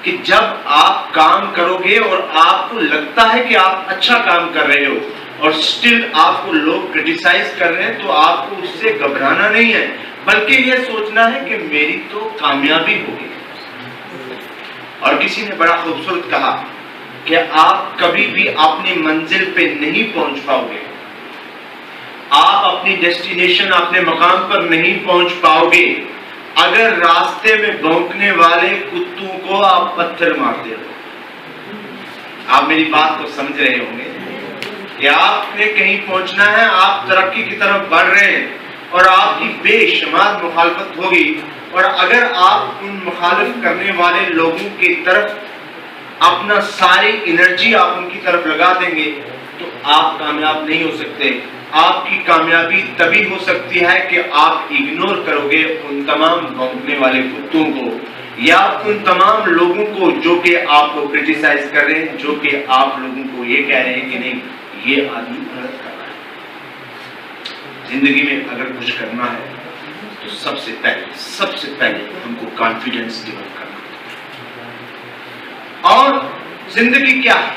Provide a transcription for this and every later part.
कि जब आप काम करोगे और आपको लगता है कि आप अच्छा काम कर रहे हो और स्टिल आपको लोग क्रिटिसाइज कर रहे हैं, तो आपको उससे घबराना नहीं है, बल्कि यह सोचना है कि मेरी तो कामयाबी होगी। और किसी ने बड़ा खूबसूरत कहा कि आप कभी भी अपनी मंजिल पे नहीं पहुंच पाओगे, आप अपनी डेस्टिनेशन, अपने मकाम पर नहीं पहुंच पाओगे अगर रास्ते में भौंकने वाले कुत्तों को आप पत्थर मारते हो। आप मेरी बात को समझ रहे होंगे कि आपने कहीं पहुंचना है, आप तरक्की की तरफ बढ़ रहे हैं और आपकी बेशुमार मुखालफत होगी, और अगर आप उन मुखालिफ करने वाले लोगों की तरफ अपना सारी एनर्जी आप उनकी तरफ लगा देंगे तो आप कामयाब नहीं हो सकते। आपकी कामयाबी तभी हो सकती है कि आप इग्नोर करोगे उन तमाम भौंकने वाले कुत्तों को या उन तमाम लोगों को जो कि आपको क्रिटिसाइज कर रहे हैं, जो कि आप लोगों को ये कह रहे हैं कि नहीं, ये आदमी गलत कर रहा है। जिंदगी में अगर कुछ करना है तो सबसे पहले हमको कॉन्फिडेंस डेवलप करना है। और जिंदगी क्या है?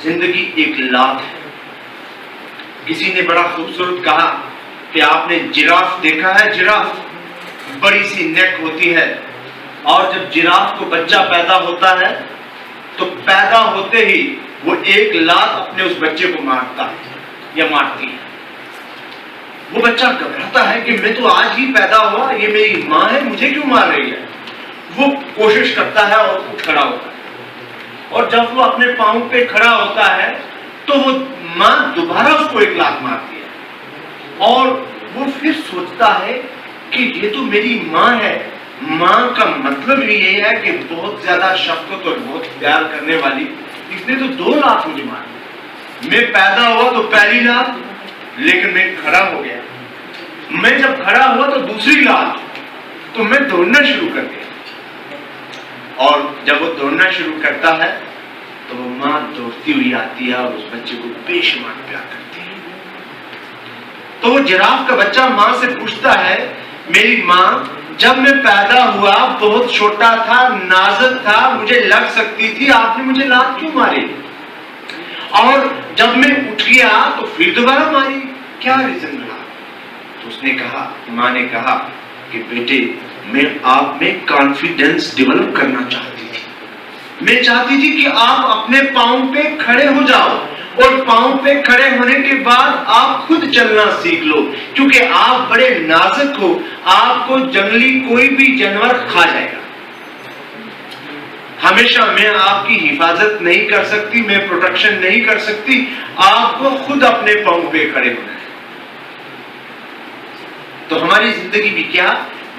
जिंदगी एक लात है। किसी ने बड़ा खूबसूरत कहा कि आपने जिराफ देखा है? जिराफ बड़ी सी नेक होती है, और जब जिराफ को बच्चा पैदा होता है तो पैदा होते ही वो एक लात अपने उस बच्चे को मारता है या मारती है। वो बच्चा घबराता है कि मैं तो आज ही पैदा हुआ, ये मेरी माँ है, मुझे क्यों मार रही है। वो कोशिश करता है और वो खड़ा होता है, और जब वो अपने पांव पे खड़ा होता है तो वो माँ दोबारा उसको एक लात मारती है, और वो फिर सोचता है कि ये तो मेरी माँ है। माँ का मतलब ये है कि बहुत ज्यादा शफकत और बहुत प्यार करने वाली, इसने तो 2 लात मुझे मारी। मैं पैदा हुआ तो पहली लात, लेकिन मैं खड़ा हो गया। मैं जब खड़ा हुआ तो दूसरी लात, तो मैं दौड़ना शुरू कर दिया। और जब वो दौड़ना शुरू करता है तो वो माँ दौड़ती हुई आती है और उस बच्चे को बेशुमार प्यार करती है। तो वो जिराफ का बच्चा माँ से पूछता है, मेरी माँ, जब मैं पैदा हुआ बहुत छोटा था, नाजुक था, मुझे लग सकती थी, आपने मुझे लात क्यों मारी? और जब मैं उठ गया तो फिर दोबारा मारी, क्या रीजन रहा? तो उसने कहा, माँ ने कहा कि बेटे, मैं आप में कॉन्फिडेंस डेवलप करना चाहती थी। मैं चाहती थी कि आप अपने पांव पे खड़े हो जाओ, और पांव पे खड़े होने के बाद आप खुद चलना सीख लो, क्योंकि आप बड़े नाजुक हो, आपको जंगली कोई भी जानवर खा जाएगा। हमेशा मैं आपकी हिफाजत नहीं कर सकती, मैं प्रोटेक्शन नहीं कर सकती, आपको खुद अपने पांव पे खड़े होना है। तो हमारी जिंदगी भी क्या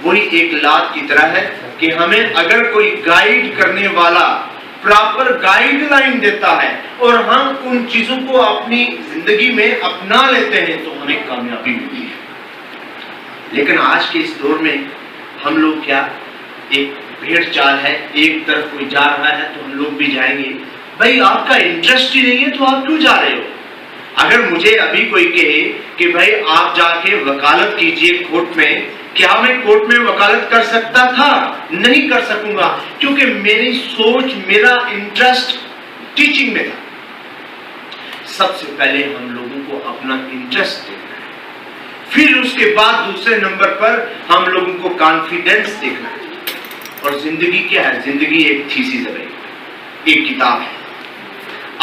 वही एक लात की तरह है कि हमें अगर कोई गाइड करने वाला प्रॉपर गाइडलाइन देता है और हम उन चीजों को अपनी जिंदगी में अपना लेते हैं तो हमें कामयाबी मिलती है। लेकिन आज के इस दौर में हम लोग क्या, एक भेड़ चाल है, एक तरफ कोई जा रहा है तो हम लोग भी जाएंगे। भाई, आपका इंटरेस्ट ही नहीं है तो आप क्यों जा रहे हो? अगर मुझे अभी कोई कहे कि भाई आप जाके वकालत कीजिए कोर्ट में, क्या मैं कोर्ट में वकालत कर सकता था? नहीं कर सकूंगा, क्योंकि मेरी सोच, मेरा इंटरेस्ट टीचिंग में था। सबसे पहले हम लोगों को अपना इंटरेस्ट देखना है, फिर उसके बाद दूसरे नंबर पर हम लोगों को कॉन्फिडेंस देखना है। और जिंदगी क्या है? जिंदगी एक थीसिस है, एक किताब है।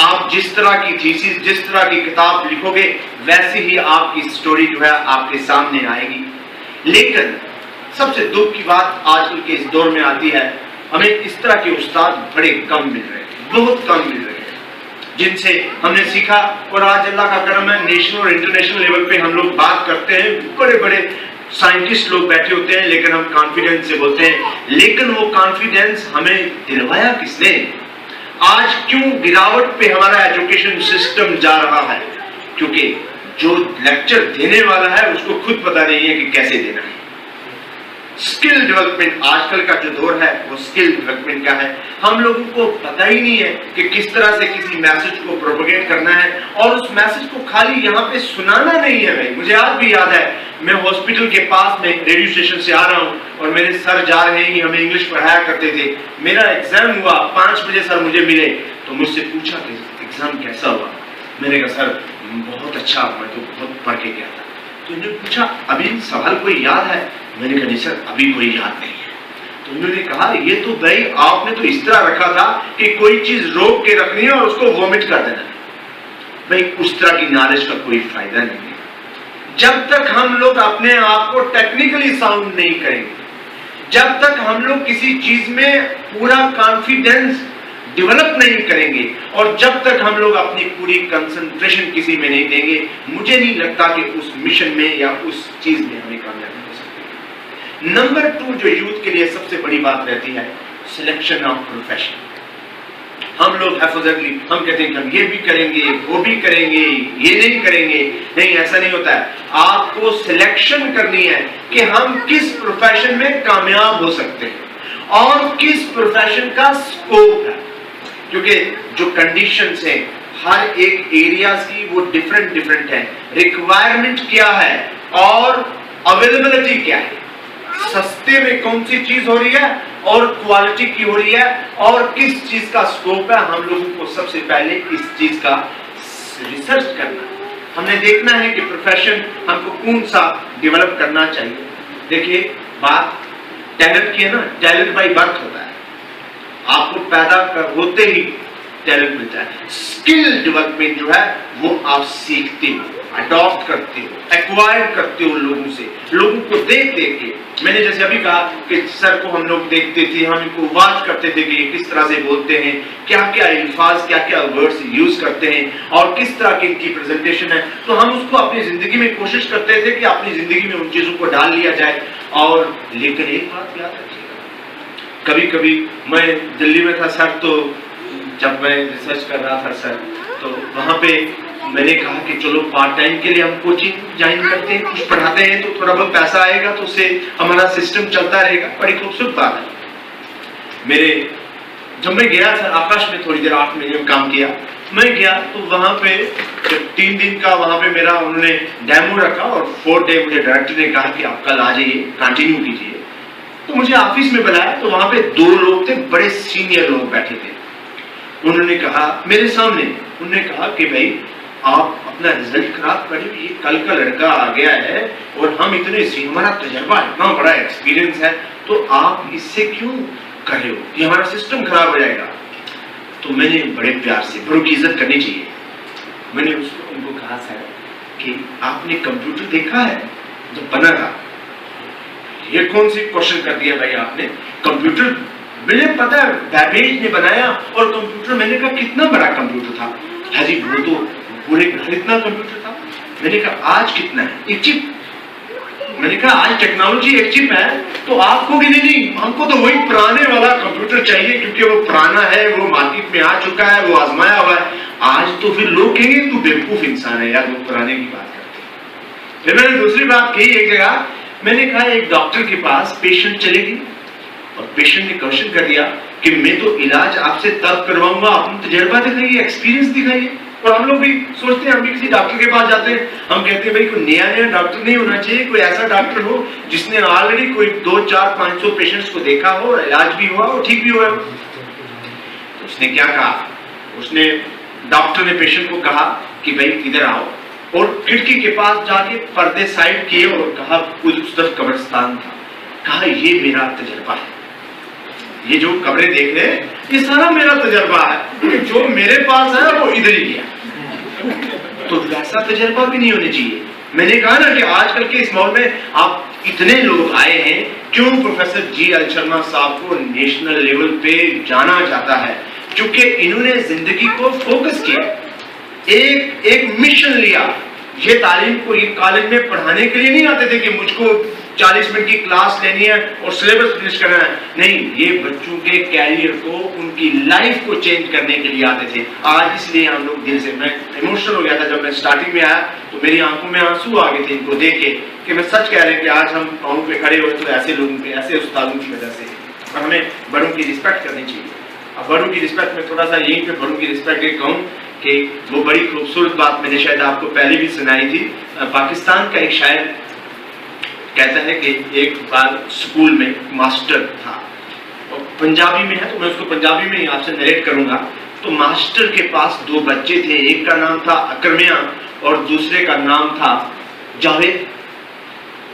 आप जिस तरह की थीसिस, जिस तरह की किताब लिखोगे, वैसे ही आपकी स्टोरी जो है आपके सामने आएगी। लेकिन सबसे दुख की बात आजकल के इस दौर में आती है, हमें इस तरह के उस्ताद बड़े कम मिल रहे हैं, बहुत कम मिल रहे हैं, जिनसे हमने सीखा। और आज अल्लाह का करम है, नेशनल और इंटरनेशनल लेवल पे हम लोग बात करते हैं, बड़े बड़े साइंटिस्ट लोग बैठे होते हैं, लेकिन हम कॉन्फिडेंस से बोलते हैं। लेकिन वो कॉन्फिडेंस हमें दिलवाया किसने? आज क्यों गिरावट पे हमारा एजुकेशन सिस्टम जा रहा है? क्योंकि जो लेक्चर देने वाला है उसको खुद पता नहीं है कि कैसे देना है। स्किल डेवलपमेंट आजकल का जो दौर है वो स्किल डेवलपमेंट का है। हम लोगों को पता ही नहीं है कि किस तरह से किसी मैसेज को प्रोपेगेट करना है, और उस मैसेज को खाली यहाँ पे सुनाना नहीं है। भाई, मुझे आज भी याद है, मैं हॉस्पिटल के पास में रेडियो स्टेशन से आ रहा हूँ, और मेरे सर जा रहे हैं, हमें इंग्लिश पढ़ाया करते थे। मेरा एग्जाम हुआ 5 बजे, सर मुझे मिले तो मुझसे पूछा कि एग्जाम कैसा हुआ। मैंने कहा सर बहुत अच्छा, मैं तो बहुत पढ़ के गया था। तो इन्होंने पूछा अभी सवाल कोई याद है? मैंने कहा नहीं सर अभी कोई याद नहीं है। तो उन्होंने कहा ये तो भाई आपने तो इस तरह रखा था कि कोई चीज रोक के रखनी है और उसको वॉमिट कर देना है। भाई उस तरह की नॉलेज का कोई फायदा नहीं है। जब तक हम लोग अपने आप को टेक्निकली साउंड नहीं करेंगे, जब तक हम लोग किसी चीज में पूरा कॉन्फिडेंस डेवलप नहीं करेंगे और जब तक हम लोग अपनी पूरी कंसंट्रेशन किसी में नहीं देंगे, मुझे नहीं लगता कि उस मिशन में या उस चीज में हमें कामयाबी हो सकती है। नंबर 2 जो यूथ के लिए सबसे बड़ी बात रहती है, सिलेक्शन ऑफ प्रोफेशन। हम लोग हैफजटली हम कहते हैं कि हम ये भी करेंगे, वो भी करेंगे, ये नहीं करेंगे। नहीं, ऐसा नहीं होता है। आपको सिलेक्शन करनी है कि हम किस प्रोफेशन में कामयाब हो सकते हैं और किस प्रोफेशन का स्कोप है, क्योंकि जो कंडीशंस हैं हर एक एरियाज की वो डिफरेंट है। रिक्वायरमेंट क्या है और अवेलेबिलिटी क्या है, सस्ते में कौन सी चीज हो रही है और क्वालिटी की हो रही है और किस चीज का स्कोप है। हम लोगों को सबसे पहले इस चीज का रिसर्च करना है। हमने देखना है कि प्रोफेशन हमको कौन सा डेवलप करना चाहिए। देखिए बात टैलेंट की है ना, टैलेंट बाय बर्थ होता है, आपको पैदा होते ही टैलेंट मिलता है। स्किल डेवलपमेंट जो है वो आप सीखते हो, अडॉप्ट करते हो, एक्वायर करते हो लोगों से, लोगों को देख देख के। मैंने जैसे अभी कहा कि सर को हम लोग देखते थे, हम इनको वॉच करते थे कि ये किस तरह से बोलते हैं, क्या क्या अल्फाज, क्या क्या वर्ड्स यूज करते हैं और किस तरह की इनकी प्रेजेंटेशन है। तो हम उसको अपनी जिंदगी में कोशिश करते थे कि अपनी जिंदगी में उन चीजों को डाल लिया जाए। और लेकिन एक बात याद रखिएगा, कभी कभी मैं दिल्ली में था सर, तो जब मैं रिसर्च कर रहा था सर, तो वहां पे मैंने कहा कि चलो पार्ट टाइम के लिए हम कोचिंग ज्वाइन करते हैं, कुछ पढ़ाते हैं तो थोड़ा बहुत पैसा आएगा तो उससे हमारा सिस्टम चलता रहेगा। बड़ी खूबसूरत बात है। जब मैं गया सर आकाश में थोड़ी देर 8 महीने में काम किया, मैं गया तो वहां पे जब 3 दिन का वहां पे मेरा उन्होंने डेमो रखा और 4th डे मुझे डायरेक्टर ने कहा कि आप कल आ जाइए, कंटिन्यू कीजिए। तो मुझे ऑफिस में बुलाया तो वहां पे 2 लोग थे, बड़े सीनियर लोग बैठे थे। उन्होंने कहा मेरे सामने, उन्होंने कहा कि भाई आप अपना रिजल्ट खराब करें, ये कल का लड़का आ गया है और हम इतने हमारा तजर्बा इतना बड़ा एक्सपीरियंस है, तो आप इससे क्यों कर रहे हो, ये हमारा सिस्टम खराब हो जाएगा। तो मैंने बड़े प्यार से, बड़ों की इज्जत करनी चाहिए, मैंने उनको कहा सर कि आपने कंप्यूटर देखा है जब बना था? ये कौन सी क्वेश्चन कर दिया भाई आपने, कंप्यूटर मुझे पता है बैबेज ने बनाया और कंप्यूटर, मैंने कहा कितना बड़ा कंप्यूटर था? हाँ जी वो तो पूरे घर इतना कंप्यूटर था। मैंने कहा आज कितना है? 1 चिप। मैंने कहा आज टेक्नोलॉजी 1 चिप है तो आपको भी नहीं, हमको तो वही पुराने वाला कंप्यूटर चाहिए क्योंकि वो पुराना है, वो मार्केट में आ चुका है, वो आजमाया हुआ है। आज तो फिर लोग कहेंगे तू बेवकूफ इंसान है यार, वो पुराने की बात करते हैं। फिर मैंने दूसरी बात कही एक जगह, मैंने कहा एक डॉक्टर के पास पेशेंट चलेगी और पेशेंट ने क्वेश्चन कर दिया कि मैं तो इलाज आपसे तब करवाऊंगा, आपने तजर्बा दिखाइए, एक्सपीरियंस दिखाइए। और हम लोग भी सोचते हैं, हम भी किसी डॉक्टर के पास जाते हैं, हम कहते हैं भाई कोई नया डॉक्टर नहीं होना चाहिए, कोई ऐसा डॉक्टर हो जिसने ऑलरेडी कोई 2, 4, 500 पेशेंट्स को देखा हो, इलाज भी हुआ हो, ठीक भी हुआ हो। तो उसने क्या कहा, उसने डॉक्टर ने पेशेंट को कहा कि भाई इधर आओ, और खिड़की के पास जाके पर्दे साइड किए और कहा उस तरफ कब्रिस्तान था, कहा ये मेरा तजर्बा है, ये जो कब्रें देख रहे हैं ये सारा मेरा तजर्बा है कि जो मेरे पास है वो इधर ही गया। तो वैसा तजर्बा भी नहीं होना चाहिए। मैंने कहा ना कि आजकल के इस माहौल में आप इतने लोग आए हैं, क्यों प्रोफेसर जी.एल. शर्मा साहब को नेशनल लेवल पे जाना जाता है? क्योंकि इन्होंने जिंदगी को फोकस किया, एक मिशन लिया। ये तालीम को ये कॉलेज में पढ़ाने के लिए नहीं आते थे कि मुझको 40 मिनट की क्लास लेनी है और सिलेबस फिनिश करना है, नहीं, ये बच्चों के कैरियर को, उनकी लाइफ को चेंज करने के लिए आते थे। आज इसलिए हम लोग दिल से, मैं इमोशनल हो गया था जब मैं स्टार्टिंग में आया तो मेरी आंखों में आंसू आ गए थे इनको देख के कि मैं सच कह रहे कि आज हम पाँव पे खड़े हुए तो ऐसे लोगों के, ऐसे उस्तादों की वजह से। और हमें बड़ों की रिस्पेक्ट करनी चाहिए। अब बड़ों की रिस्पेक्ट में थोड़ा सा यहीं पे बड़ों की रिस्पेक्ट एक कहूँ कि वो बड़ी खूबसूरत बात मैंने शायद आपको पहले भी सुनाई थी। पाकिस्तान का एक शायर कहता है कि एक बार स्कूल में मास्टर था, और पंजाबी में है तो मैं उसको पंजाबी में ही आपसे नरेट करूंगा। तो मास्टर के पास दो बच्चे थे, एक का नाम था अकरमिया और दूसरे का नाम था जावेद।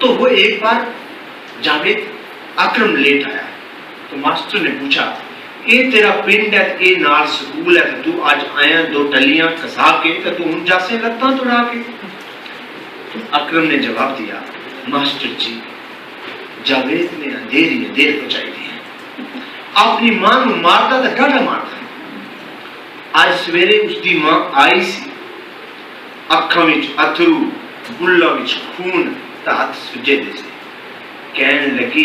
तो वो एक बार जावेद अकरम लेट आया, तो मास्टर ने पूछा, ये तेरा पिंड है, ये नाल स्कूल है, तू आज आया दो टलियां कसा के तो तू हूं जासे लगता तुड़ा के। तो अकरम ने जवाब दिया, मास्टर जी जावेद ने अंधेर पहुंचाई दी है, अपनी मां को मारता तो डाटा मारता। आज सवेरे उसकी मां आई सी, अखां विच अथरू, बुल्ला विच खून, हाथ सुजे दे से कहन लगी,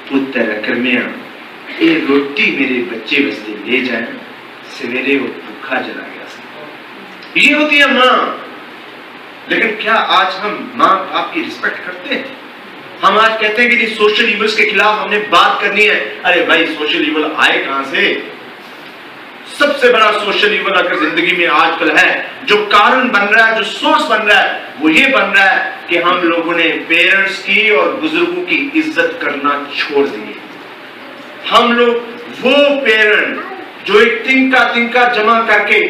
पुत्र अकरमिया ये रोटी मेरे बच्चे वास्ते ले जाए, सवेरे वो भूखा चला गया। ये होती है मां। लेकिन क्या आज हम मां बाप की रिस्पेक्ट करते हैं? हम आज कहते हैं कि सोशल इवल्स के खिलाफ हमने बात करनी है। अरे भाई सोशल इवल आए कहां से? सबसे बड़ा सोशल इवल अगर जिंदगी में आजकल है, जो कारण बन रहा है, जो सोर्स बन रहा है, वो ये बन रहा है कि हम लोगों ने पेरेंट्स की और बुजुर्गों की इज्जत करना छोड़ दी। हम लोग वो पेरेंट जो एक तिनका जमा करके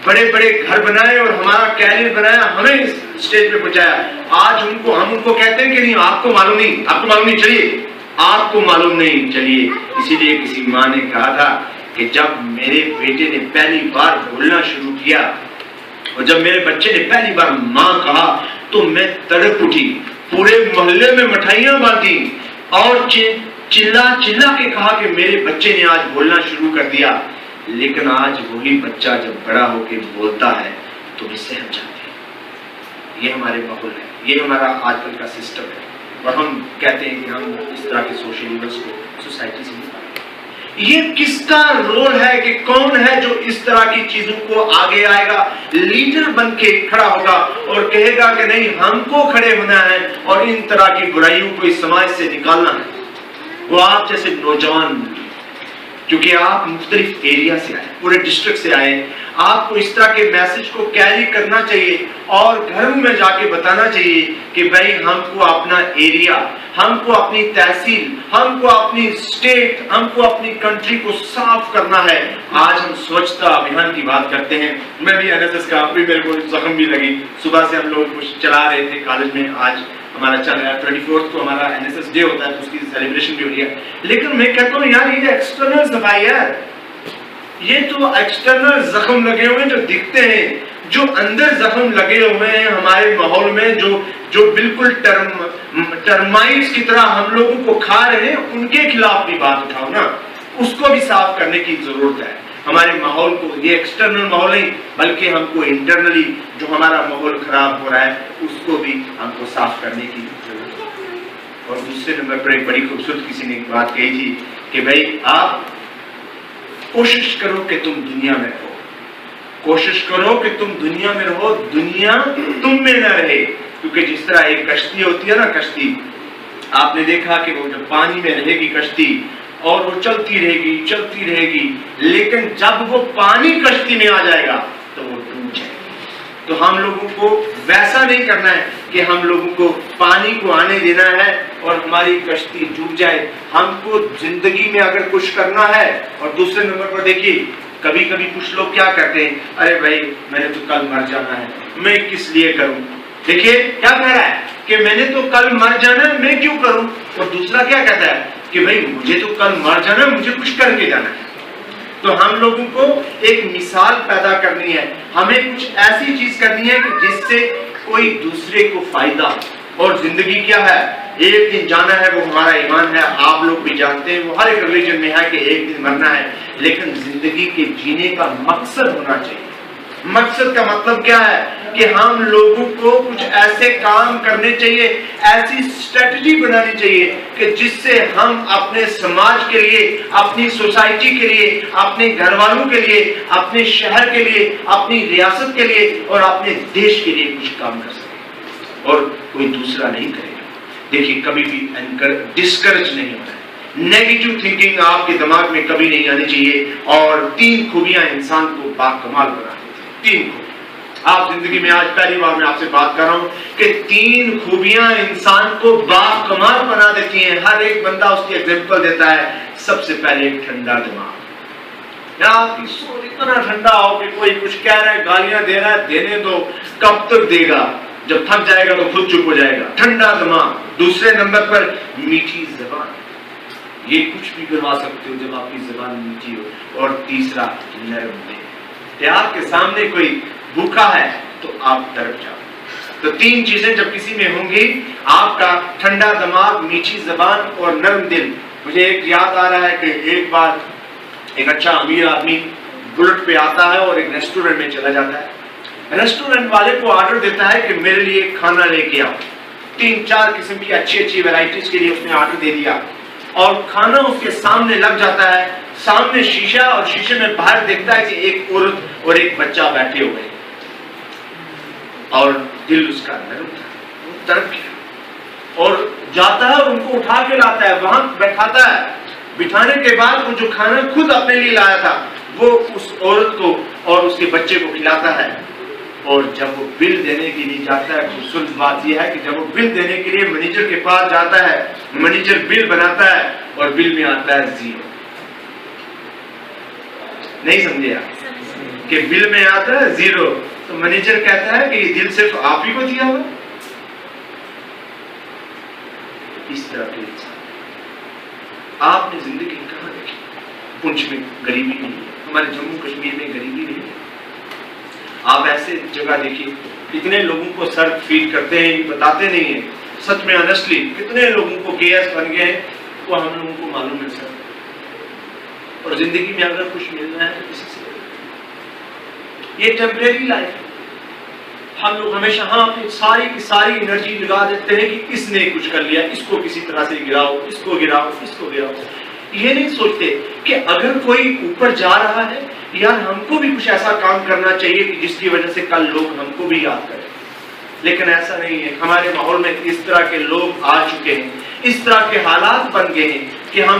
बड़े बड़े घर बनाए और हमारा कैरियर बनाया, हमें इस स्टेज पे पहुंचाया, आज हम उनको कहते हैं कि नहीं आपको मालूम नहीं चलिए, आपको मालूम नहीं चलिए। इसीलिए किसी माँ ने कहा था कि जब मेरे बेटे ने पहली बार बोलना शुरू किया और जब मेरे बच्चे ने पहली बार माँ कहा तो मैं तड़प उठी, पूरे मोहल्ले में मिठाइयां बांटी और चिल्ला के कहा कि मेरे बच्चे ने आज बोलना शुरू कर दिया। लेकिन आज वही बच्चा जब बड़ा होकर बोलता है तो वे सहम जाते हैं। ये हमारे माहौल है, ये हमारा आजकल का सिस्टम है, और हम कहते हैं कि हम इस तरह के सोशल इवेंट्स को सोसाइटी से नहीं पाएंगे। ये किसका रोल है कि कौन है जो इस तरह की चीजों को आगे आएगा, लीडर बन के खड़ा होगा और कहेगा कि नहीं हमको खड़े होना है और इन तरह की बुराइयों को इस समाज से निकालना है? वो आप जैसे नौजवान, क्योंकि आप मुख्तलिफ एरिया से आए, पूरे डिस्ट्रिक्ट से आए, आपको इस तरह के मैसेज को कैरी करना चाहिए और घरों में जाके बताना चाहिए कि भाई हमको अपना एरिया, हमको अपनी तहसील, हमको अपनी स्टेट, हमको अपनी कंट्री को साफ करना है। आज हम स्वच्छता अभियान की बात करते हैं। मैं भी एनएसएस का, अभी मेरे को जख्म भी लगी, सुबह से हम लोग कुछ चला रहे थे कॉलेज में, आज हमारा चल रहा है 24 को हमारा एनएसएस डे होता है तो उसकी सेलिब्रेशन भी हो रही है। लेकिन मैं कहता हूँ यार ये एक्सटर्नल सफाई है, ये तो एक्सटर्नल जख्म लगे हुए जो दिखते हैं, जो अंदर जख्म लगे हुए हैं हमारे माहौल में, जो बिल्कुल टर्माइट्स की तरह हम लोगों को खा रहे हैं, उनके खिलाफ भी बात उठाओ ना, उसको भी साफ करने की जरूरत है। हमारे माहौल को, ये एक्सटर्नल माहौल नहीं बल्कि हमको इंटरनली जो हमारा माहौल खराब हो रहा है उसको भी हमको साफ करने की जरूरत है। और दूसरे नंबर पर एक बड़ी खूबसूरत किसी ने एक बात कही थी कि भाई आप कोशिश करो कि तुम दुनिया में रहो, कोशिश करो कि तुम दुनिया में रहो, दुनिया तुम में न रहे। क्योंकि जिस तरह एक कश्ती होती है ना, कश्ती आपने देखा कि वो जब पानी में रहेगी कश्ती और वो चलती रहेगी, लेकिन जब वो पानी कश्ती में आ जाएगा तो वो डूब जाएगी। तो हम लोगों को वैसा नहीं करना है कि हम लोगों को पानी को आने देना है और हमारी कश्ती डूब जाए। हमको जिंदगी में अगर कुछ करना है, और दूसरे नंबर पर देखिए कभी कभी कुछ लोग क्या करते हैं, अरे भाई मैंने तो कल मर जाना है, मैं किस लिए करूं? देखिए क्या कह रहा है कि मैंने तो कल मर जाना है, मैं क्यों करूं? और दूसरा क्या कहता है कि भाई मुझे तो कल मर जाना है, मुझे कुछ करके जाना है। तो हम लोगों को एक मिसाल पैदा करनी है, हमें कुछ ऐसी चीज करनी है कि जिससे कोई दूसरे को फायदा हो। और जिंदगी क्या है, एक दिन जाना है, वो हमारा ईमान है, आप लोग भी जानते हैं, वो हर एक रिलीजन में है कि एक दिन मरना है। लेकिन जिंदगी के जीने का मकसद होना चाहिए। मकसद का मतलब क्या है कि हम लोगों को कुछ ऐसे काम करने चाहिए, ऐसी स्ट्रेटजी बनानी चाहिए कि जिससे हम अपने समाज के लिए, अपनी सोसाइटी के लिए, अपने घर वालों के लिए, अपने शहर के लिए, अपनी रियासत के लिए और अपने देश के लिए कुछ काम कर सकें और कोई दूसरा नहीं करेगा। देखिए कभी भी डिस्करेज नहीं होना है, नेगेटिव थिंकिंग आपके दिमाग में कभी नहीं आनी चाहिए। और 3 खूबियां इंसान को बाकमाल बनाती हैं, 3 खूबियां। आप जिंदगी में आज पहली बार मैं आपसे बात कर रहा हूं कि 3 खूबियां इंसान को बाकमाल बना देती हैं। हर एक बंदा उसकी एग्जांपल देता है। सबसे पहले ठंडा दिमाग। आपकी सोच इतना ठंडा हो कि कोई कुछ कह रहा है, गालियां दे रहा है, देने दो, कब तक देगा, जब थक जाएगा तो खुद चुप हो जाएगा। ठंडा दिमाग। दूसरे नंबर पर मीठी जबान, ये कुछ भी करवा सकते हो जब आपकी जबान मीठी हो। और तीसरा नरम दिल। प्यार के सामने कोई भूखा है तो आप तड़प जाओ। तो 3 चीजें जब किसी में होंगी, आपका ठंडा दिमाग, मीठी जबान और नरम दिल। मुझे एक याद आ रहा है कि एक बार एक अच्छा अमीर आदमी बुलेट पे आता है और एक रेस्टोरेंट में चला जाता है। रेस्टोरेंट वाले को ऑर्डर देता है कि मेरे लिए खाना लेके आओ। 3-4 किस्म की अच्छी वैरायटीज के लिए उसने ऑर्डर दे दिया और खाना उसके सामने लग जाता है। सामने शीशा और शीशे में बाहर देखता है कि एक औरत और एक बच्चा बैठे हुए हैं और दिल उसका नरम था, वो तड़प गया और जाता है और उनको उठा के लाता है, वहां बैठाता है। बिठाने के बाद वो जो खाना खुद अपने लिए लाया था वो उस औरत को और उसके बच्चे को खिलाता है। और जब वो बिल देने के लिए जाता है, खूबसूरत बात यह है कि जब वो बिल देने के लिए मैनेजर के पास जाता है, मैनेजर बिल बनाता है और बिल में आता है 0। नहीं समझे आप कि बिल में आता है 0? तो मैनेजर कहता है कि ये दिल सिर्फ आप ही को दिया हुआ। इस तरह के आपने जिंदगी कहां देखी? पुंछ में गरीबी नहीं है, हमारे जम्मू कश्मीर में गरीबी नहीं है। आप ऐसे जगह देखिए, कितने लोगों को सर फीड करते हैं, बताते नहीं है। सच में ऑनेस्टली कितने लोगों को केएस बन गए वो हम लोगों को मालूम है सर। और जिंदगी में अगर कुछ मिलना है तो किसी से, ये टेम्परेरी लाइफ है। हम लोग हमेशा अपनी सारी की सारी एनर्जी लगा देते हैं कि इसने कुछ कर लिया, इसको किसी तरह से गिराओ, इसको गिराओ, इसको गिराओ। ये नहीं सोचते कि अगर कोई ऊपर जा रहा है, यार हमको भी कुछ ऐसा काम करना चाहिए कि जिसकी वजह से कल लोग हमको भी याद करें। लेकिन ऐसा नहीं है। हमारे माहौल में इस तरह के लोग आ चुके हैं, इस तरह के हालात बन गए हैं कि हम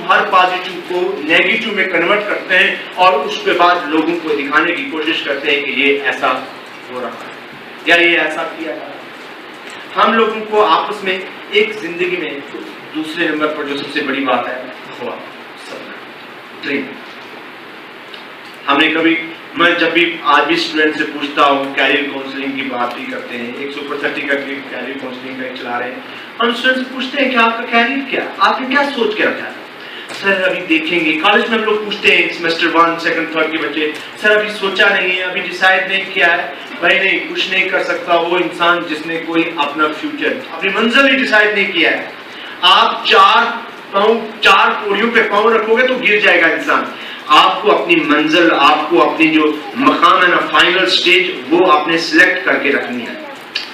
हर पॉजिटिव को नेगेटिव में कन्वर्ट करते हैं और उसके बाद लोगों को दिखाने की कोशिश करते हैं कि ये ऐसा हो रहा है या ये ऐसा किया जा रहा है। हम लोगों को आपस में एक जिंदगी में दूसरे नंबर पर जो सबसे बड़ी बात है, ख्वाब, सपना, ड्रीम। हमने कभी, मैं जब भी आज भी स्टूडेंट से पूछता हूँ, कैरियर काउंसलिंग की बात भी करते हैं, एक सुपर 30 का कैरियर काउंसलिंग का चला रहे हैं, हम स्टूडेंट से पूछते हैं कि आपका कैरियर क्या, आपने क्या सोच के रखा है? सर अभी देखेंगे। कॉलेज में हम लोग पूछते हैं सेमेस्टर 1, 2, 3 के बच्चे, सर अभी सोचा नहीं है, अभी डिसाइड नहीं किया है। भाई नहीं, कुछ नहीं कर सकता वो इंसान जिसने कोई अपना फ्यूचर, अपनी मंजिल ही डिसाइड नहीं किया है। आप 4 पौड़ियों पे पाँव रखोगे तो गिर जाएगा इंसान। आपको अपनी मंजिल, आपको अपनी जो मकाम है ना, फाइनल स्टेज, वो आपने सिलेक्ट करके रखनी है,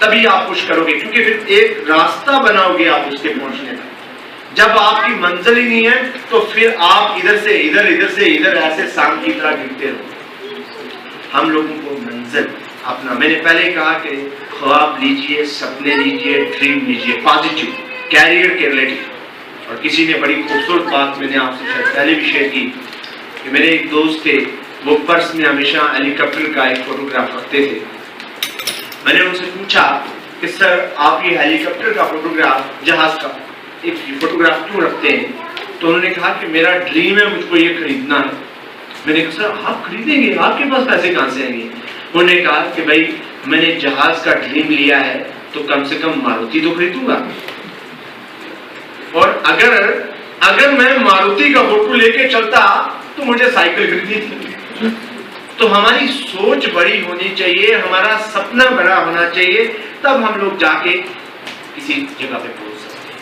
तभी आप कुछ करोगे। क्योंकि फिर एक रास्ता बनाओगे आप उसके पहुंचने का। जब आपकी मंजिल ही नहीं है तो फिर आप इधर से इधर, इधर से इधर, ऐसे सांप की तरह गिरते रहो। हम लोगों को मंजिल अपना, मैंने पहले कहा कि ख्वाब लीजिए, सपने लीजिए, ड्रीम लीजिए, पॉजिटिव कैरियर के रिलेटेड। और किसी ने बड़ी खूबसूरत बात मैंने आपसे शायद पहले भी शेयर की कि मेरे एक दोस्त थे, वो पर्स में हमेशा हेलीकॉप्टर का एक फोटोग्राफ रखते थे। मैंने उनसे पूछा कि सर आप ये हेलीकॉप्टर का फोटोग्राफ, जहाज का एक फोटोग्राफ क्यों रखते हैं? तो उन्होंने कहा कि मेरा ड्रीम है, मुझको ये खरीदना है। मैंने कहा सर आप खरीदेंगे, आपके पास पैसे कहां से आएंगे? उन्होंने कहा कि भाई मैंने जहाज का ड्रीम लिया है तो कम से कम मारुति तो खरीदूंगा, और अगर मैं मारुति का फोटो लेके चलता तो मुझे साइकिल खरीदनी थी। तो हमारी सोच बड़ी होनी चाहिए, हमारा सपना बड़ा होना चाहिए, तब हम लोग जाके किसी जगह पे पहुंच सकते हैं।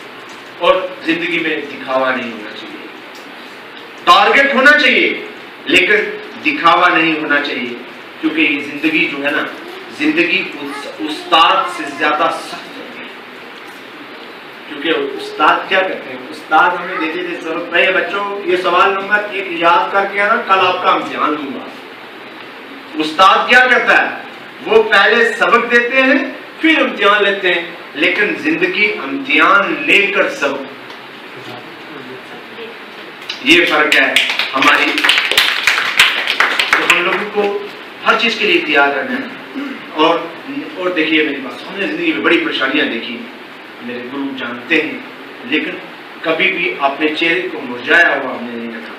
और जिंदगी में दिखावा नहीं होना चाहिए, टारगेट होना चाहिए लेकिन दिखावा नहीं होना चाहिए। क्योंकि ये जिंदगी जो है ना, जिंदगी उस्ताद से ज्यादा सख्त है। क्योंकि उस्ताद क्या करते हैं, उस्ताद हमें देते थे, सर भाई बच्चों ये सवाल नंबर 1 याद करके आना, कल आपका इम्तिहान दूंगा। उस्ताद क्या करता है, वो पहले सबक देते हैं फिर इम्तिहान लेते हैं, लेकिन जिंदगी इम्तिहान लेकर सबक, ये फर्क है हमारी। तो हम लोगों को हर चीज के लिए तैयार रहना है। और देखिए मेरी बात, हमने जिंदगी में बड़ी परेशानियां देखी, मेरे गुरु जानते हैं, लेकिन कभी भी अपने चेहरे को मुरझाया हुआ हमने नहीं रखा।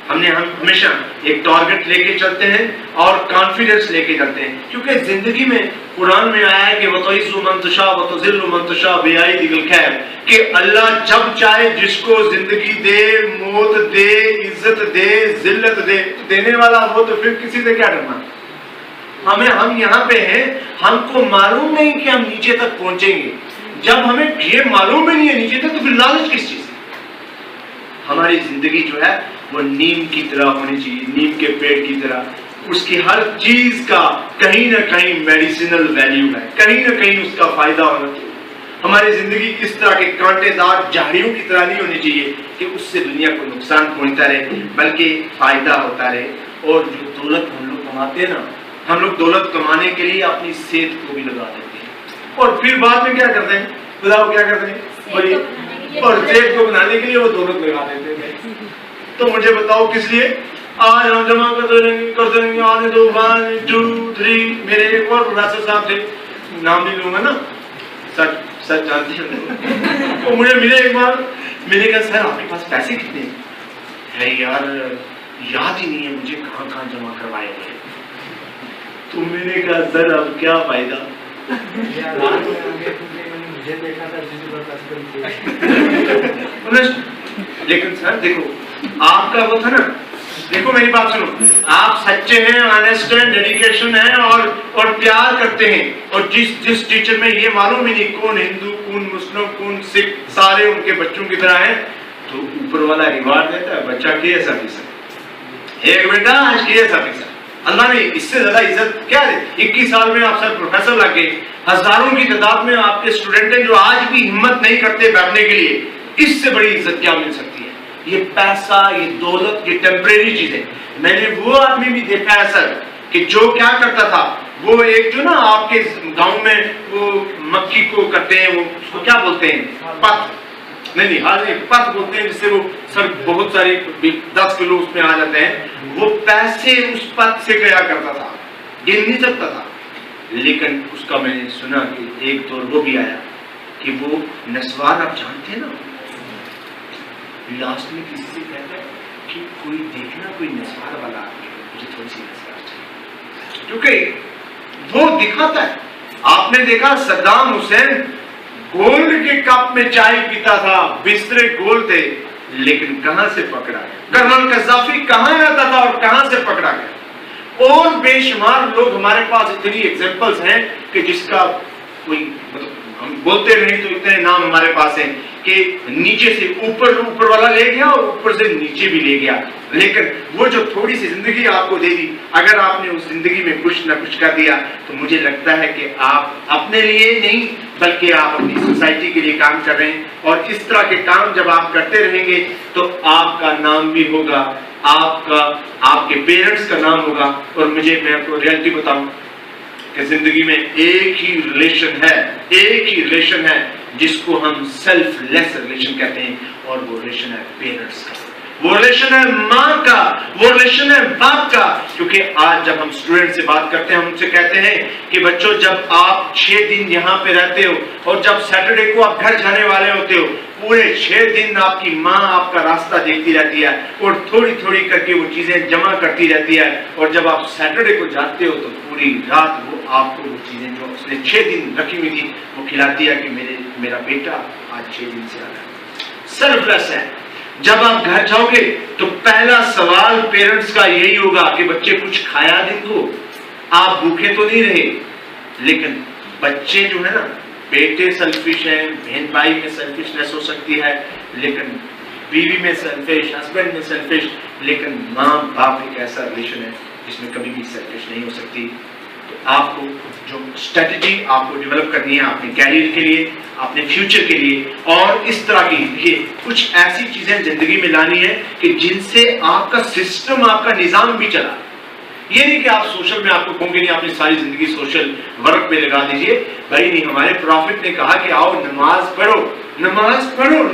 हम हमेशा एक टारगेट लेके चलते हैं और कॉन्फिडेंस लेके चलते हैं, क्योंकि जिंदगी में कुरान में आया है कि वतइज़्ज़ु मन तशा वतुज़िल्लु मन तशा बियदिल खैर, कि अल्लाह जब चाहे जिसको जिंदगी दे, मौत दे, इज्जत दे, जिल्लत दे, देने वाला हो, तो फिर किसी से क्या डरना। हम यहाँ पे हैं, हमको मालूम नहीं कि हम नीचे तक पहुंचेंगे। जब हमें ये मालूम ही नहीं है नीचे तक, तो फिर लालच किस चीज? हमारी जिंदगी जो है वो नीम की तरह होनी चाहिए, नीम के पेड़ की तरह। उसकी हर चीज का कहीं ना कहीं मेडिसिनल वैल्यू है, कहीं ना कहीं उसका फायदा होना चाहिए। हमारी जिंदगी इस तरह के कांटेदार झाड़ियों की तरह नहीं होनी चाहिए कि उससे दुनिया को नुकसान पहुंचता रहे, बल्कि फायदा होता रहे। और जो दौलत हम लोग कमाते हैं ना, हम लोग दौलत कमाने के लिए अपनी सेहत को भी लगा देते हैं, और फिर बाद में क्या करते हैं, बताओ क्या करते हैं? और सेहत को बनाने के लिए वो दौलत लगा देते हैं। तो मुझे बताओ किस लिए? आज हम जमा कर देंगे आने दो 1 2 3। मेरे एक और प्रोफेसर साहब थे, नाम नहीं लूंगा ना, सच जानते हैं। तो मुझे मिले एक बार, मैंने कहा सर आपके पास पैसे कितने हैं? यार याद ही नहीं है मुझे कहाँ कहाँ जमा करवाए गए। तो मैंने कहा सर अब क्या फायदा, लेकिन सर देखो आपका वो था ना, देखो मेरी बात सुनो, आप सच्चे हैं, ऑनेस्ट हैं, डेडिकेशन है और प्यार करते हैं, और जिस टीचर में ये मालूम ही नहीं कौन हिंदू, कौन मुस्लिम, कौन सिख, सारे उनके बच्चों की तरह हैं, तो ऊपर वाला रिवार्ड देता है, बच्चा की ऐसा फीसद, एक बेटा आज की ऐसा फीसद। अल्लाह ने इससे ज्यादा इज्जत क्या है? 21 साल में आप सर प्रोफेसर लग गए, हजारों की तादाद में आपके स्टूडेंट हैं जो आज भी हिम्मत नहीं करते बैठने के लिए। इससे बड़ी इज्जत क्या मिल सकती है? ये पैसा, ये दौलत, ये टेम्परेरी चीजें। मैंने वो आदमी भी देखा है सर कि जो क्या करता था, वो एक जो ना आपके गांव में वो मक्की को करते हैं, वो उसको क्या बोलते हैं, पत, नहीं हाँ पत बोलते हैं, जिससे वो सर बहुत सारे 10 किलो उसमें आ जाते हैं। वो पैसे उस पत से क्या करता था, गिन नहीं सकता था। लेकिन उसका मैंने सुना कि एक दौर वो भी आया कि वो नस्वार, आप जानते हैं ना, लास्ट में किसी से कहता है कि कोई देखना कोई नस्वार वाला आदमी, मुझे थोड़ी सी नस्वार चाहिए, क्योंकि वो दिखाता है। आपने देखा सद्दाम हुसैन गोल्ड के कप में चाय पीता था, बिस्तरे गोल थे, लेकिन कहां से पकड़ा गया? कर्नल कज़ाफी कहां आता था और कहां से पकड़ा गया? और बेशुमार लोग हमारे पास इतनी एग्जांपल्स हैं कि जिसका कोई मतलब हम बोलते रहे तो इतने नाम हमारे पास हैं कि नीचे से ऊपर वाला ले गया और ऊपर से नीचे भी ले गया। लेकिन वो जो थोड़ी सी जिंदगी आपको दे दी, अगर आपने उस जिंदगी में कुछ ना कुछ कर दिया, तो मुझे लगता है कि आप अपने लिए नहीं बल्कि आप अपनी सोसाइटी के लिए काम कर रहे हैं। और इस तरह के काम जब आप करते रहेंगे तो आपका नाम भी होगा, आपके पेरेंट्स का नाम होगा। और मैं आपको रियलिटी बताऊं कि जिंदगी में एक ही रिलेशन है जिसको हम सेल्फलेस रिलेशन कहते हैं, और वो रिलेशन है पेरेंट्स का, वो रिलेशन है माँ का, वो रिलेशन है बाप का। क्योंकि आज जब हम स्टूडेंट से बात करते हैं, हम उनसे कहते हैं कि बच्चों जब आप 6 दिन यहाँ पे रहते हो और जब सैटरडे को आप घर जाने वाले होते हो, पूरे 6 दिन आपकी माँ आपका रास्ता देखती रहती है और थोड़ी थोड़ी करके वो चीजें जमा करती रहती है। और जब आप सैटरडे को जाते हो तो पूरी रात वो आपको वो चीजें जो उसने 6 दिन रखी हुई थी वो खिलाती है कि मेरा बेटा आज 6 दिन से आ रहा है। सेल्फलेस है। जब आप घर जाओगे तो पहला सवाल पेरेंट्स का यही होगा कि बच्चे कुछ खाया दिन को, आप भूखे तो नहीं रहे। लेकिन बच्चे जो है ना, बेटे सेल्फिश हैं, बहन भाई में सेल्फिशनेस हो सकती है, लेकिन बीवी में सेल्फिश, हस्बैंड में सेल्फिश, लेकिन माँ बाप एक ऐसा रिलेशन है जिसमें कभी भी सेल्फिश नहीं हो सकती। तो आपको जो स्ट्रेटजी आपको डेवलप करनी है अपने कैरियर के लिए, अपने फ्यूचर के लिए, और इस तरह की देखिए कुछ ऐसी चीजें जिंदगी में लानी है कि जिनसे आपका सिस्टम, आपका निजाम भी चला। ये नहीं कि आप सोशल में, आपको कहूंगे नहीं आपने सारी जिंदगी सोशल वर्क में लगा दीजिए, भाई नहीं। हमारे प्रॉफिट ने कहा कि आओ नमाज पढ़ो,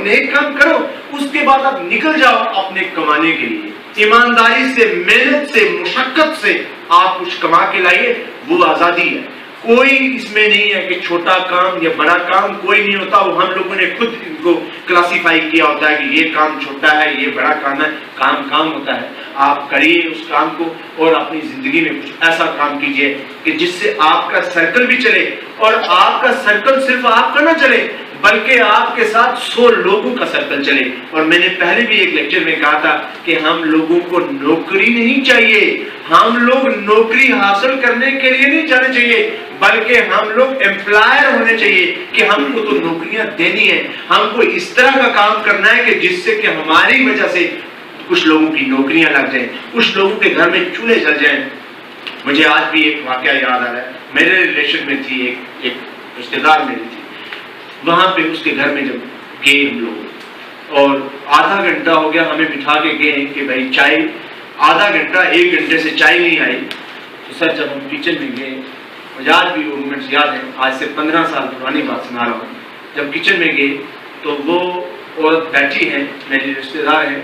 नेक काम करो, उसके बाद आप निकल जाओ अपने कमाने के लिए। ईमानदारी से, मेहनत से, मुशक्कत से आप कुछ कमा के लाइए, वो आजादी है। कोई इसमें नहीं है कि छोटा काम या बड़ा काम, कोई नहीं होता। वो हम लोगों ने खुद इनको क्लासिफाई किया होता है कि ये काम छोटा है, ये बड़ा काम है। काम काम होता है। आप करिए उस काम को और अपनी जिंदगी में कुछ ऐसा काम कीजिए कि जिससे आपका सर्कल भी चले, और आपका सर्कल सिर्फ आपका ना चले बल्कि आपके साथ 100 लोगों का सर्कल चले। और मैंने पहले भी एक लेक्चर में कहा था कि हम लोगों को नौकरी नहीं चाहिए, हम लोग नौकरी हासिल करने के लिए नहीं जाने चाहिए, बल्कि हम लोग एम्प्लॉयर होने चाहिए कि हमको तो नौकरियां देनी है, हमको इस तरह का काम करना है कि जिससे कि हमारी वजह से कुछ लोगों की नौकरियां लग जाएं, कुछ लोगों के घर में चूल्हे जल जाएं। मुझे आज भी एक वाकया याद आ रहा है। मेरे रिलेशन में थी एक रिश्तेदार मेरी थी, वहां पे उसके घर में जब गए हम लोग, और आधा घंटा हो गया हमें बिठा के गए कि भाई चाय, आधा घंटा 1 घंटे से चाय नहीं आई। तो सर जब हम किचन में गए, मुझे आज भी वो मोमेंट्स याद है, आज से 15 साल पुरानी बात सुना रहा हूँ। जब किचन में गए तो वो औरत बैठी है, मेरी रिश्तेदार है,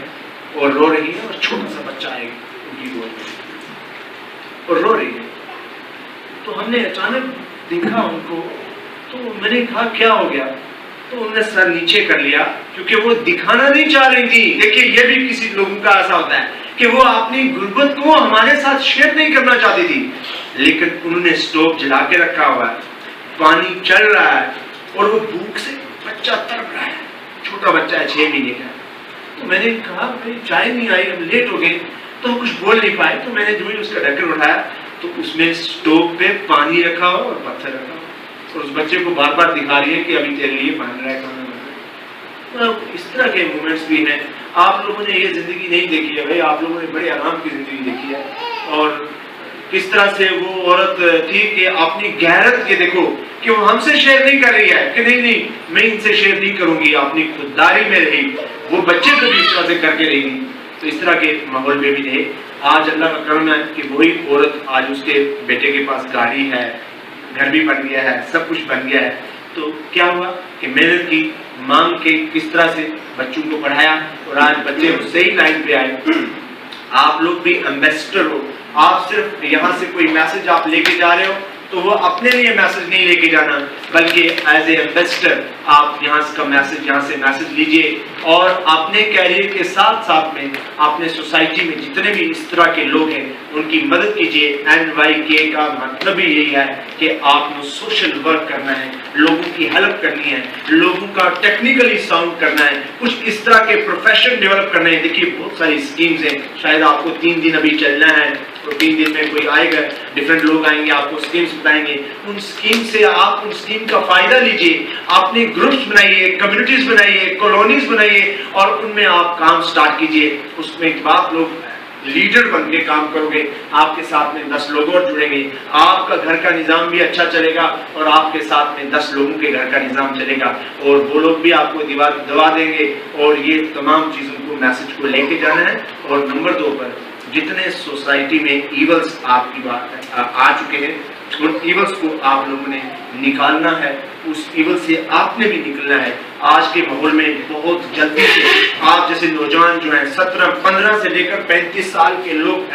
और रो रही है, और छोटा सा बच्चा है उनकी गोद में और रो रही है। तो हमने अचानक देखा उनको, तो मैंने कहा क्या हो गया? तो उन्होंने सर नीचे कर लिया, क्योंकि वो दिखाना नहीं चाह रही थी। देखिए ये भी किसी लोगों का ऐसा होता है कि वो अपनी गुर्बत को हमारे साथ शेयर नहीं करना चाहती थी, लेकिन उन्होंने स्टोव जला के रखा हुआ है, पानी चल रहा है, और वो भूख से बच्चा तड़प रहा है, छोटा बच्चा है 6 महीने का। तो मैंने कहा भाई चाय नहीं आई, हम लेट हो गए, तो हम कुछ बोल नहीं पाए। तो मैंने जो ही उसका ढक्कन उठाया तो उसमें स्टोव पे पानी रखा हो और पत्थर रखा हो, और उस बच्चे को बार बार दिखा रही है कि अभी तेरे लिए बन रहा है, खाना बन रहा है। तो इस तरह के मोमेंट्स भी हैं। आप लोगों ने ये जिंदगी नहीं देखी है भाई, आप लोगों ने बड़े आराम की जिंदगी देखी है। और किस तरह से वो औरत थी कि अपनी गैरत, ये देखो कि वो हमसे शेयर नहीं कर रही है कि नहीं नहीं मैं इनसे शेयर नहीं करूंगी, अपनी खुददारी में रही, वो बच्चे को भी इस तरह से करके रही। तो इस तरह के माहौल में भी रहे। आज अल्लाह का करम है कि वही औरत आज उसके बेटे के पास गाड़ी है, घर भी बन गया है, सब कुछ बन गया है। तो क्या हुआ कि मेहनत की, मांग के किस तरह से बच्चों को पढ़ाया, और आज बच्चे उससे ही लाइन पे आए। आप लोग भी एम्बेसडर हो। आप सिर्फ यहाँ से कोई मैसेज आप लेके जा रहे हो तो वो अपने लिए मैसेज नहीं लेके जाना, बल्कि एज ए एम्बेसडर आप यहाँ का मैसेज, यहाँ से मैसेज लीजिए, और अपने कैरियर के साथ साथ में अपने सोसाइटी में जितने भी इस तरह के लोग हैं उनकी मदद कीजिए। NYK का मतलब ही यही है कि आपको सोशल वर्क करना है, लोगों की हेल्प करनी है, लोगों का टेक्निकली साउंड करना है, कुछ इस तरह के प्रोफेशन डेवलप करने हैं। देखिए बहुत सारी स्कीम्स हैं, शायद आपको 3 दिन अभी चलना है, तो 3 दिन में कोई आएगा, डिफरेंट लोग आएंगे, आपको स्कीम्स बताएंगे। उन स्कीम से आप उन स्कीम का फायदा लीजिए, अपने ग्रुप्स बनाइए, कम्युनिटीज बनाइए, कॉलोनीज बनाइए, और उनमें आप काम स्टार्ट कीजिए। उसमें आप लोग लीडर बन के काम करोगे, आपके साथ में 10 लोग और जुड़ेंगे, आपका घर का निजाम भी अच्छा चलेगा, और आपके साथ में 10 लोगों के घर का निजाम चलेगा, और वो लोग भी आपको दवा देंगे। और ये तमाम चीजों को, मैसेज को लेके जाना है। और नंबर 2 पर जितने सोसाइटी में ईवल्स आपकी बात आ चुके हैं, उन ईवल्स को आप लोगों ने निकालना है, उस ईवल से आपने भी निकलना है। आज के माहौल में बहुत जल्दी से आप जैसे नौजवान जो हैं 17, 15 से लेकर 35 साल के लोग